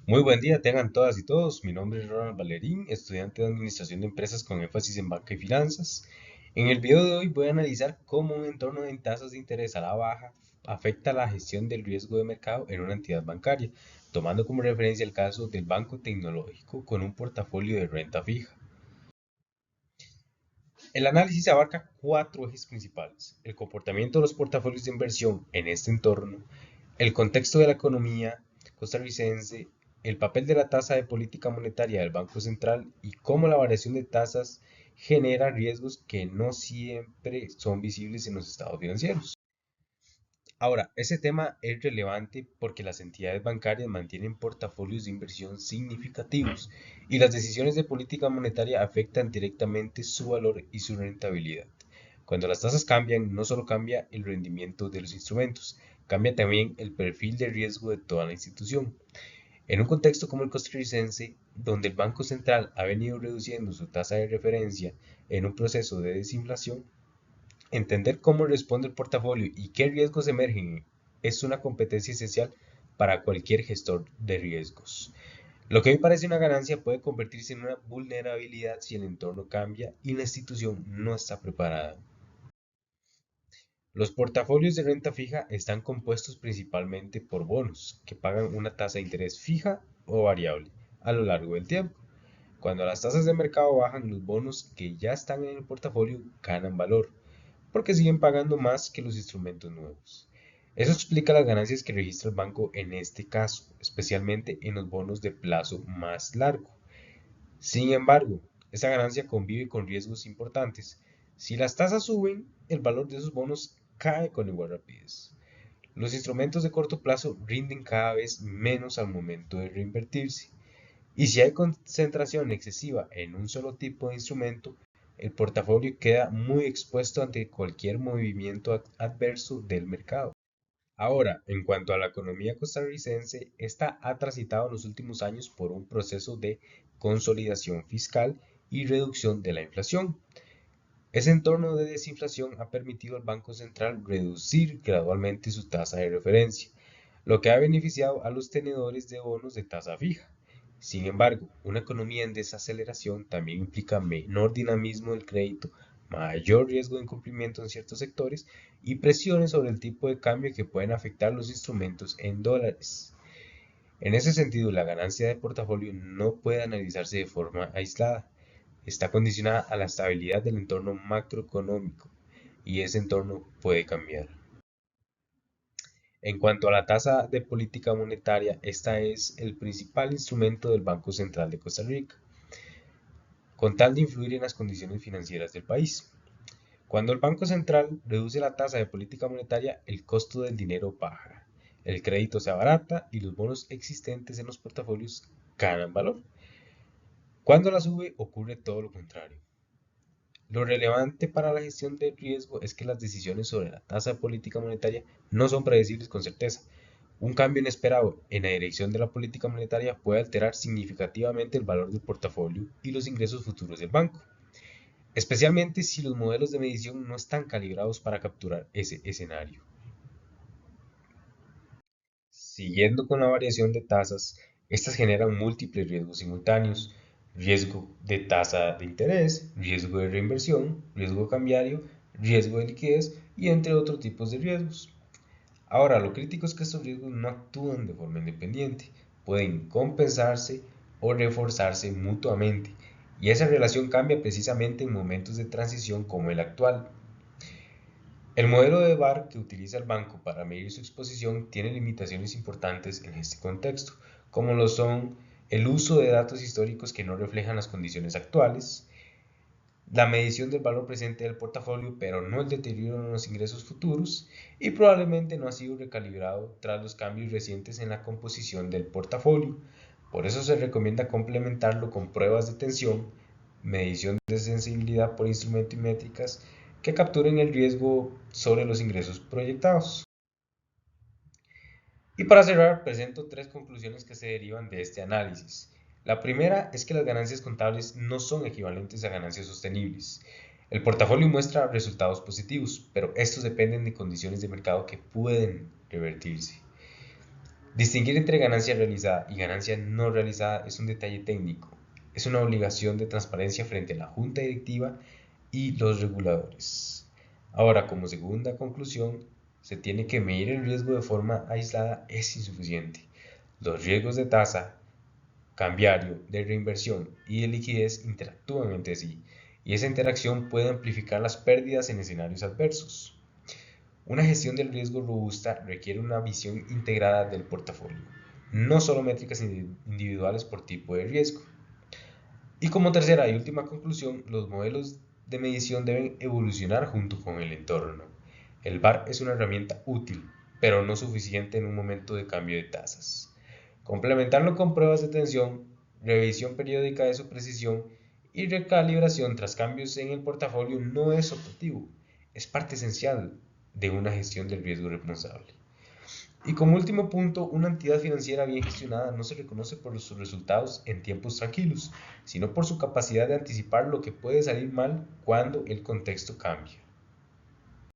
Muy buen día, tengan todas y todos. Mi nombre es Ronald Valerín, estudiante de Administración de Empresas con énfasis en banca y finanzas. En el video de hoy voy a analizar cómo un entorno en tasas de interés a la baja afecta la gestión del riesgo de mercado en una entidad bancaria, tomando como referencia el caso del banco tecnológico con un portafolio de renta fija. El análisis abarca cuatro ejes principales: el comportamiento de los portafolios de inversión en este entorno, el contexto de la economía costarricense, el papel de la tasa de política monetaria del Banco Central y cómo la variación de tasas genera riesgos que no siempre son visibles en los estados financieros. Ahora, ese tema es relevante porque las entidades bancarias mantienen portafolios de inversión significativos y las decisiones de política monetaria afectan directamente su valor y su rentabilidad. Cuando las tasas cambian, no solo cambia el rendimiento de los instrumentos, cambia también el perfil de riesgo de toda la institución. En un contexto como el costarricense, donde el Banco Central ha venido reduciendo su tasa de referencia en un proceso de desinflación, entender cómo responde el portafolio y qué riesgos emergen es una competencia esencial para cualquier gestor de riesgos. Lo que hoy parece una ganancia puede convertirse en una vulnerabilidad si el entorno cambia y la institución no está preparada. Los portafolios de renta fija están compuestos principalmente por bonos que pagan una tasa de interés fija o variable a lo largo del tiempo. Cuando las tasas de mercado bajan, los bonos que ya están en el portafolio ganan valor, porque siguen pagando más que los instrumentos nuevos. Eso explica las ganancias que registra el banco en este caso, especialmente en los bonos de plazo más largo. Sin embargo, esa ganancia convive con riesgos importantes. Si las tasas suben, el valor de esos bonos cae con igual rapidez. Los instrumentos de corto plazo rinden cada vez menos al momento de reinvertirse. Y si hay concentración excesiva en un solo tipo de instrumento, el portafolio queda muy expuesto ante cualquier movimiento adverso del mercado. Ahora, en cuanto a la economía costarricense, esta ha transitado en los últimos años por un proceso de consolidación fiscal y reducción de la inflación. Ese entorno de desinflación ha permitido al Banco Central reducir gradualmente su tasa de referencia, lo que ha beneficiado a los tenedores de bonos de tasa fija. Sin embargo, una economía en desaceleración también implica menor dinamismo del crédito, mayor riesgo de incumplimiento en ciertos sectores y presiones sobre el tipo de cambio que pueden afectar los instrumentos en dólares. En ese sentido, la ganancia de portafolio no puede analizarse de forma aislada. Está condicionada a la estabilidad del entorno macroeconómico y ese entorno puede cambiar. En cuanto a la tasa de política monetaria, esta es el principal instrumento del Banco Central de Costa Rica, con tal de influir en las condiciones financieras del país. Cuando el Banco Central reduce la tasa de política monetaria, el costo del dinero baja, el crédito se abarata y los bonos existentes en los portafolios ganan valor. Cuando la sube, ocurre todo lo contrario. Lo relevante para la gestión del riesgo es que las decisiones sobre la tasa de política monetaria no son predecibles con certeza. Un cambio inesperado en la dirección de la política monetaria puede alterar significativamente el valor del portafolio y los ingresos futuros del banco, especialmente si los modelos de medición no están calibrados para capturar ese escenario. Siguiendo con la variación de tasas, estas generan múltiples riesgos simultáneos: riesgo de tasa de interés, riesgo de reinversión, riesgo cambiario, riesgo de liquidez y entre otros tipos de riesgos. Ahora, lo crítico es que estos riesgos no actúan de forma independiente, pueden compensarse o reforzarse mutuamente, y esa relación cambia precisamente en momentos de transición como el actual. El modelo de VaR que utiliza el banco para medir su exposición tiene limitaciones importantes en este contexto, como lo son el uso de datos históricos que no reflejan las condiciones actuales, la medición del valor presente del portafolio, pero no el deterioro en los ingresos futuros, y probablemente no ha sido recalibrado tras los cambios recientes en la composición del portafolio. Por eso se recomienda complementarlo con pruebas de tensión, medición de sensibilidad por instrumento y métricas que capturen el riesgo sobre los ingresos proyectados. Y para cerrar, presento tres conclusiones que se derivan de este análisis. La primera es que las ganancias contables no son equivalentes a ganancias sostenibles. El portafolio muestra resultados positivos, pero estos dependen de condiciones de mercado que pueden revertirse. Distinguir entre ganancia realizada y ganancia no realizada es un detalle técnico. Es una obligación de transparencia frente a la junta directiva y los reguladores. Ahora, como segunda conclusión, se tiene que medir el riesgo de forma aislada es insuficiente. Los riesgos de tasa, cambiario, de reinversión y de liquidez interactúan entre sí, y esa interacción puede amplificar las pérdidas en escenarios adversos. Una gestión del riesgo robusta requiere una visión integrada del portafolio, no solo métricas individuales por tipo de riesgo. Y como tercera y última conclusión, los modelos de medición deben evolucionar junto con el entorno. El VAR es una herramienta útil, pero no suficiente en un momento de cambio de tasas. Complementarlo con pruebas de tensión, revisión periódica de su precisión y recalibración tras cambios en el portafolio no es optativo, es parte esencial de una gestión del riesgo responsable. Y como último punto, una entidad financiera bien gestionada no se reconoce por sus resultados en tiempos tranquilos, sino por su capacidad de anticipar lo que puede salir mal cuando el contexto cambia.